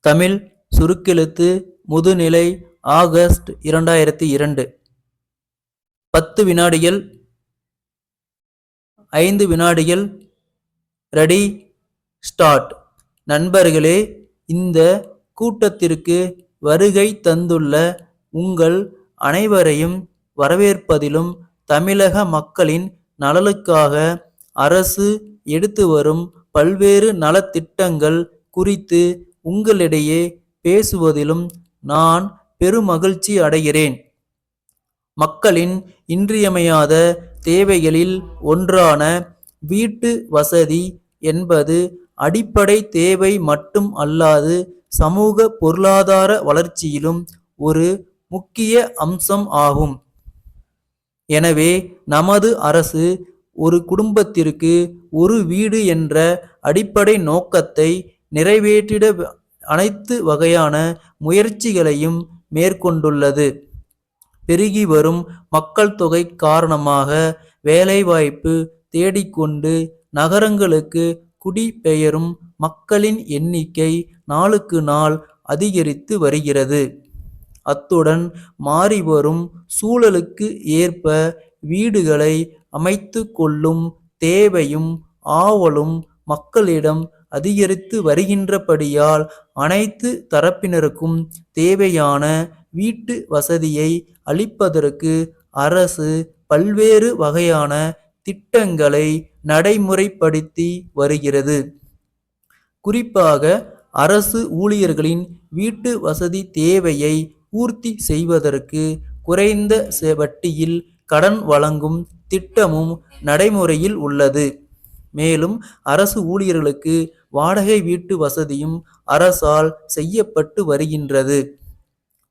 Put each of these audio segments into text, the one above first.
தமிழ் சுருக்கெழுத்து முதுநிலை ஆகஸ்ட் 2002. 10 வினாடிகள். 5 வினாடிகள். Ready, start. நண்பர்களே, இந்த கூட்டத்திற்கு வருகை தந்துள்ள உங்கள் அனைவரையும் வரவேற்பதிலும் தமிழக மக்களின் நலனுக்காக அரசு எடுத்து வரும் பல்வேறு நலத்திட்டங்கள் குறித்து உங்களிடையே பேசுவதிலும் நான் பெருமகிழ்ச்சி அடைகிறேன். மக்களின் இன்றியமையாத தேவைகளில் ஒன்றான வீட்டு வசதி என்பது அடிப்படை தேவை மட்டும் அல்லாது சமூக பொருளாதார வளர்ச்சியிலும் ஒரு முக்கிய அம்சம் ஆகும். எனவே நமது அரசு ஒரு குடும்பத்திற்கு ஒரு வீடு என்ற அடிப்படை நோக்கத்தை நிறைவேற்றிட அனைத்து வகையான முயற்சிகளையும் மேற்கொண்டுள்ளது. பெருகி வரும் மக்கள் தொகை காரணமாக வேலைவாய்ப்பு தேடிக்கொண்டு நகரங்களுக்கு குடிபெயரும் மக்களின் எண்ணிக்கை நாளுக்கு நாள் அதிகரித்து வருகிறது. அத்துடன் மாறிவரும் சூழலுக்கு ஏற்ப வீடுகளை அமைத்து கொள்ளும் தேவையும் ஆவலும் மக்களிடம் அதிகரித்து வருகின்றபடியால் அனைத்து தரப்பினருக்கும் தேவையான வீட்டு வசதியை அளிப்பதற்கு அரசு பல்வேறு வகையான திட்டங்களை நடைமுறைப்படுத்தி வருகிறது. குறிப்பாக அரசு ஊழியர்களின் வீட்டு வசதி தேவையை பூர்த்தி செய்வதற்கு குறைந்த வட்டியில் கடன் வழங்கும் திட்டமும் நடைமுறையில் உள்ளது. மேலும் அரசு ஊழியர்களுக்கு வாடகை வீட்டு வசதியும் அரசால் செய்யப்பட்டு வருகின்றது.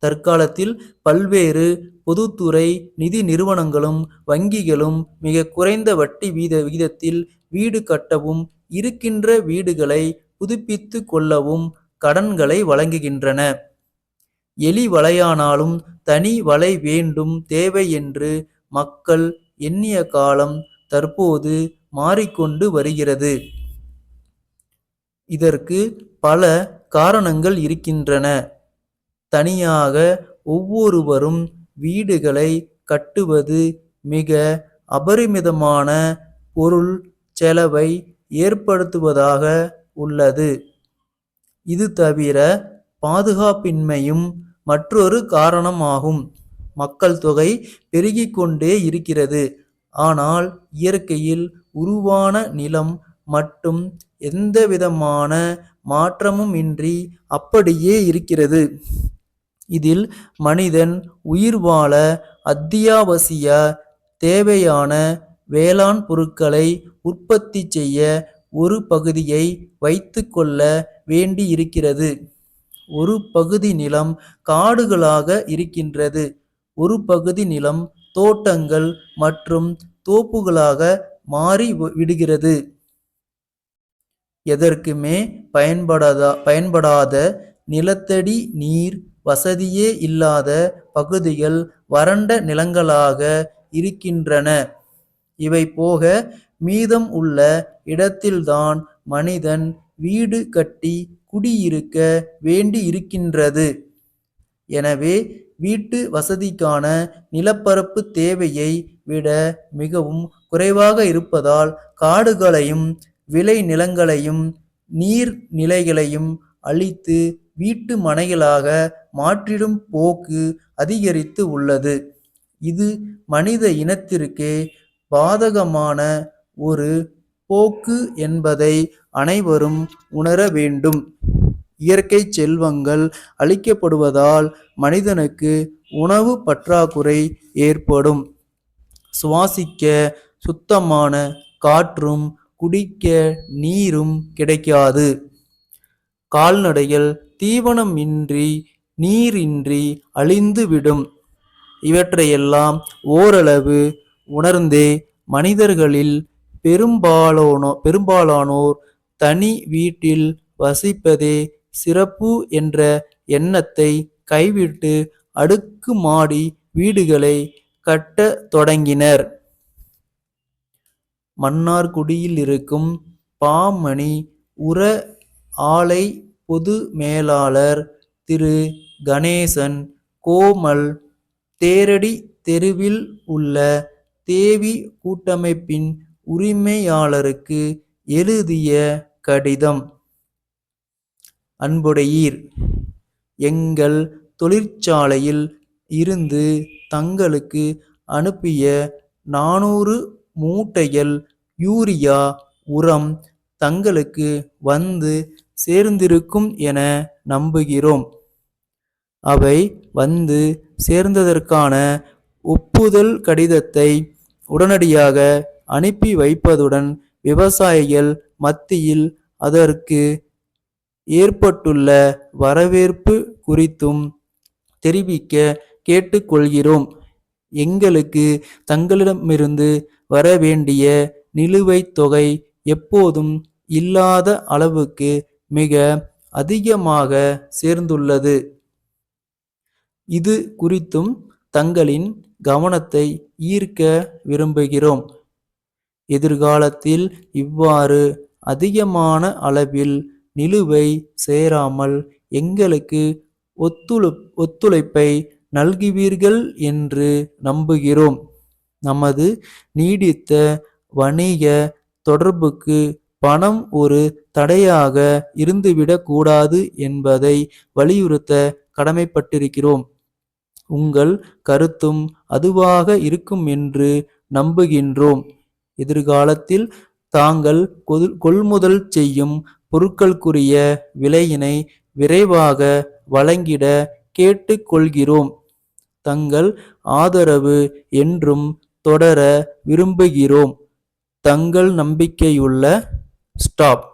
தற்காலத்தில் பல்வேறு பொதுத்துறை நிதி நிறுவனங்களும் வங்கிகளும் மிக குறைந்த வட்டி விகிதத்தில் வீடு கட்டவும் இருக்கின்ற வீடுகளை புதுப்பித்து கொள்ளவும் கடன்களை வழங்குகின்றன. எலி வலையானாலும் தனி வலை வேண்டும் தேவை என்று மக்கள் எண்ணிய காலம் தற்போது மாறிக்கொண்டு வருகிறது. இதற்கு பல காரணங்கள் இருக்கின்றன. தனியாக ஒவ்வொருவரும் வீடுகளை கட்டுவது மிக அபரிமிதமான பொருள் செலவை ஏற்படுத்துவதாக உள்ளது. இது தவிர பாதுகாப்பின்மையும் மற்றொரு காரணமாகும். மக்கள் தொகை பெருகிக் கொண்டே இருக்கிறது. ஆனால் இயற்கையில் உருவான நிலம் மட்டும் எந்தவிதமான மாற்றமும் இன்றி அப்படியே இருக்கிறது. இதில் மனிதன் உயிர் வாழ அத்தியாவசிய தேவையான வேளாண் பொருட்களை உற்பத்தி செய்ய ஒரு பகுதியை வைத்து கொள்ள வேண்டி இருக்கிறது. ஒரு பகுதி நிலம் காடுகளாக இருக்கின்றது. ஒரு பகுதி நிலம் தோட்டங்கள் மற்றும் தோப்புகளாக மாறி விடுகிறது. எதற்குமே பயன்படாத நிலத்தடி நீர் வசதியே இல்லாத பகுதிகள் வறண்ட நிலங்களாக இருக்கின்றன. இவை போக மீதம் உள்ள இடத்தில்தான் மனிதன் வீடு கட்டி குடியிருக்க வேண்டி இருக்கின்றது. எனவே வீட்டு வசதிக்கான நிலப்பரப்பு தேவையை விட மிகவும் குறைவாக இருப்பதால் காடுகளையும் விளை நிலங்களையும் நீர் நிலைகளையும் அழித்து வீட்டு மனைகளாக மாற்றிடும் போக்கு அதிகரித்து உள்ளது. இது மனித இனத்திற்கே பாதகமான ஒரு போக்கு என்பதை அனைவரும் உணர வேண்டும். இயற்கை செல்வங்கள் அழிக்கப்படுவதால் மனிதனுக்கு உணவு பற்றாக்குறை ஏற்படும். சுவாசிக்க சுத்தமான காற்றும் குடிக்க நீரும் கிடைக்காது. கால்நடைகள் தீவனம் இன்றி நீரின்றி அழிந்துவிடும். இவற்றையெல்லாம் ஓரளவு உணர்ந்தே மனிதர்களில் பெரும்பாலானோர் தனி வீட்டில் வசிப்பதே சிறப்பு என்ற எண்ணத்தை கைவிட்டு அடுக்குமாடி வீடுகளை கட்டத் தொடங்கினர். மன்னார்குடியில் இருக்கும் பாமணி உர ஆலை பொது மேலாளர் திரு கணேசன், கோமல், தேரடி தெருவில் உள்ள தேவி கூட்டமைப்பின் உரிமையாளருக்கு எழுதிய கடிதம். அன்புடையீர், எங்கள் தொழிற்சாலையில் இருந்து தங்களுக்கு அனுப்பிய 400 மூட்டைகள் யூரியா உரம் தங்களுக்கு வந்து சேர்ந்திருக்கும் என நம்புகிறோம். அவை வந்து சேர்ந்ததற்கான ஒப்புதல் கடிதத்தை உடனடியாக அனுப்பி வைப்பதுடன் விவசாயிகள் மத்தியில் அதற்கு ஏற்பட்டுள்ள வரவேற்பு குறித்தும் தெரிவிக்க கேட்டுக்கொள்கிறோம். எங்களுக்கு தங்களிடமிருந்து வரவேண்டிய நிலுவைத் தொகை எப்போதும் இல்லாத அளவுக்கு மிக அதிகமாக சேர்ந்துள்ளது. இது குறித்தும் தங்களின் கவனத்தை ஈர்க்க விரும்புகிறோம். எதிர்காலத்தில் இவ்வாறு அதிகமான அளவில் நிலுவை சேராமல் எங்களுக்கு ஒத்துழைப்பை நல்குவீர்கள் என்று நம்புகிறோம். நமது நீடித்த வணிக தொடர்புக்கு பணம் ஒரு தடையாக இருந்துவிடக் கூடாது என்பதை வலியுறுத்த கடமைப்பட்டிருக்கிறோம். உங்கள் கருத்தும் அதுவாக இருக்கும் என்று நம்புகின்றோம். எதிர்காலத்தில் தாங்கள் கொள்முதல் செய்யும் பொருட்களுக்குரிய விலையினை விரைவாக வழங்கிட கேட்டுக்கொள்கிறோம். தங்கள் ஆதரவு என்றும் தொடர விரும்புகிறோம். தங்கள் நம்பிக்கையுள்ள ஸ்டாப்.